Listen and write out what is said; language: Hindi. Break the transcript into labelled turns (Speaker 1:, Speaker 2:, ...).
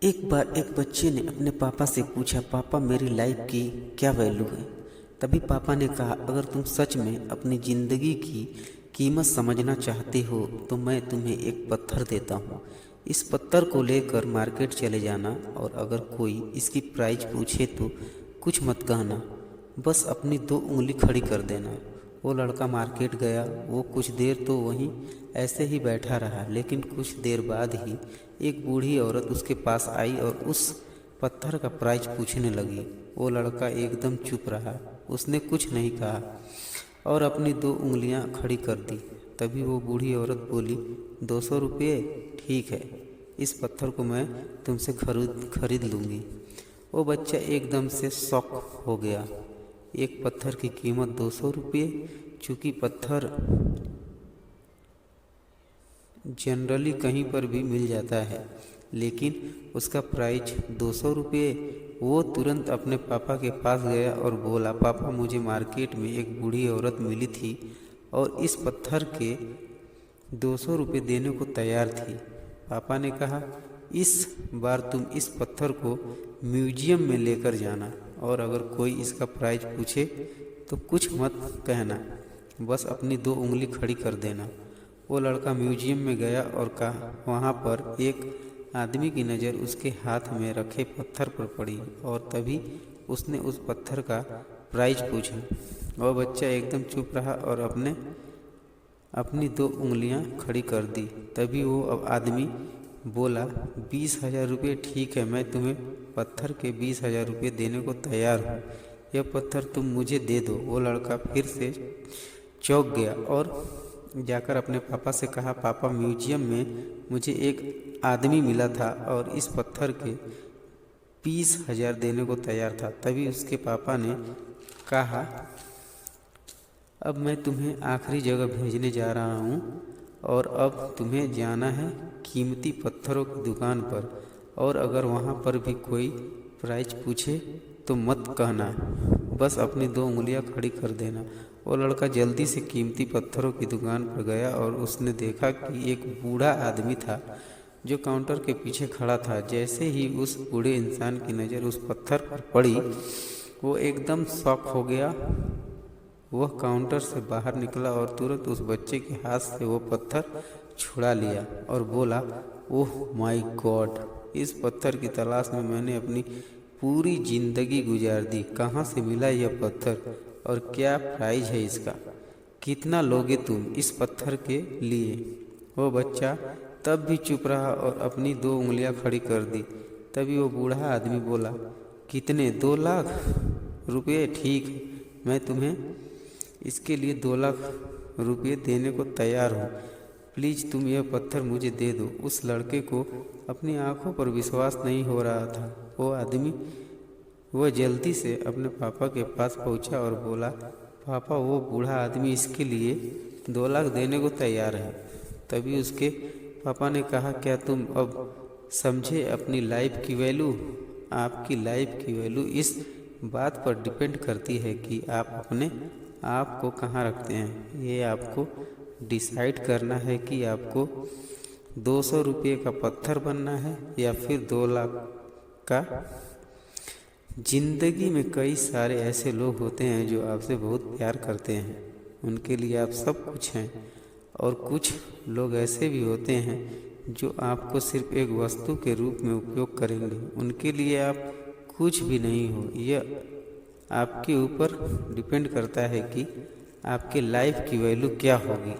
Speaker 1: एक बार एक बच्चे ने अपने पापा से पूछा, पापा मेरी लाइफ की क्या वैल्यू है। तभी पापा ने कहा, अगर तुम सच में अपनी ज़िंदगी की कीमत समझना चाहते हो तो मैं तुम्हें एक पत्थर देता हूँ। इस पत्थर को लेकर मार्केट चले जाना और अगर कोई इसकी प्राइस पूछे तो कुछ मत कहना, बस अपनी दो उंगली खड़ी कर देना। वो लड़का मार्केट गया। वो कुछ देर तो वहीं ऐसे ही बैठा रहा, लेकिन कुछ देर बाद ही एक बूढ़ी औरत उसके पास आई और उस पत्थर का प्राइस पूछने लगी। वो लड़का एकदम चुप रहा, उसने कुछ नहीं कहा और अपनी दो उंगलियां खड़ी कर दी। तभी वो बूढ़ी औरत बोली, 200 रुपये, ठीक है, इस पत्थर को मैं तुमसे खरीद लूँगी। वो बच्चा एकदम से शॉक हो गया। एक पत्थर की कीमत 200 रुपये। चूँकि पत्थर जनरली कहीं पर भी मिल जाता है, लेकिन उसका प्राइस 200 रुपये। वो तुरंत अपने पापा के पास गया और बोला, पापा मुझे मार्केट में एक बूढ़ी औरत मिली थी और इस पत्थर के 200 रुपये देने को तैयार थी। पापा ने कहा, इस बार तुम इस पत्थर को म्यूजियम में लेकर जाना और अगर कोई इसका प्राइस पूछे तो कुछ मत कहना, बस अपनी दो उंगली खड़ी कर देना। वो लड़का म्यूजियम में गया और कहा, वहाँ पर एक आदमी की नज़र उसके हाथ में रखे पत्थर पर पड़ी और तभी उसने उस पत्थर का प्राइस पूछा। वह बच्चा एकदम चुप रहा और अपनी दो उंगलियां खड़ी कर दी। तभी वो अब आदमी बोला, 20,000 रुपये, ठीक है, मैं तुम्हें पत्थर के 20,000 रुपये देने को तैयार हूँ। यह पत्थर तुम मुझे दे दो। वो लड़का फिर से चौंक गया और जाकर अपने पापा से कहा, पापा म्यूजियम में मुझे एक आदमी मिला था और इस पत्थर के 20,000 देने को तैयार था। तभी उसके पापा ने कहा, अब मैं तुम्हें आखिरी जगह भेजने जा रहा हूँ और अब तुम्हें जाना है कीमती पत्थरों की दुकान पर और अगर वहाँ पर भी कोई प्राइस पूछे तो मत कहना, बस अपनी दो उंगलियां खड़ी कर देना। वो लड़का जल्दी से कीमती पत्थरों की दुकान पर गया और उसने देखा कि एक बूढ़ा आदमी था जो काउंटर के पीछे खड़ा था। जैसे ही उस बूढ़े इंसान की नज़र उस पत्थर पर पड़ी, वो एकदम शॉक हो गया। वह काउंटर से बाहर निकला और तुरंत उस बच्चे के हाथ से वो पत्थर छुड़ा लिया और बोला, ओह माय गॉड, इस पत्थर की तलाश में मैंने अपनी पूरी जिंदगी गुजार दी। कहाँ से मिला यह पत्थर और क्या प्राइस है इसका? कितना लोगे तुम इस पत्थर के लिए? वो बच्चा तब भी चुप रहा और अपनी दो उंगलियां खड़ी कर दी। तभी वो बूढ़ा आदमी बोला, कितने? 2 लाख रुपये, ठीक है, मैं तुम्हें इसके लिए 2 लाख रुपये देने को तैयार हूँ। प्लीज़ तुम यह पत्थर मुझे दे दो। उस लड़के को अपनी आंखों पर विश्वास नहीं हो रहा था। वह जल्दी से अपने पापा के पास पहुंचा और बोला, पापा वो बूढ़ा आदमी इसके लिए 2 लाख देने को तैयार है। तभी उसके पापा ने कहा, क्या तुम अब समझे अपनी लाइफ की वैल्यू? आपकी लाइफ की वैल्यू इस बात पर डिपेंड करती है कि आप अपने आप को कहाँ रखते हैं। ये आपको डिसाइड करना है कि आपको 200 रुपये का पत्थर बनना है या फिर 2 लाख का। जिंदगी में कई सारे ऐसे लोग होते हैं जो आपसे बहुत प्यार करते हैं, उनके लिए आप सब कुछ हैं, और कुछ लोग ऐसे भी होते हैं जो आपको सिर्फ एक वस्तु के रूप में उपयोग करेंगे, उनके लिए आप कुछ भी नहीं हो। यह आपके ऊपर डिपेंड करता है कि आपके लाइफ की वैल्यू क्या होगी।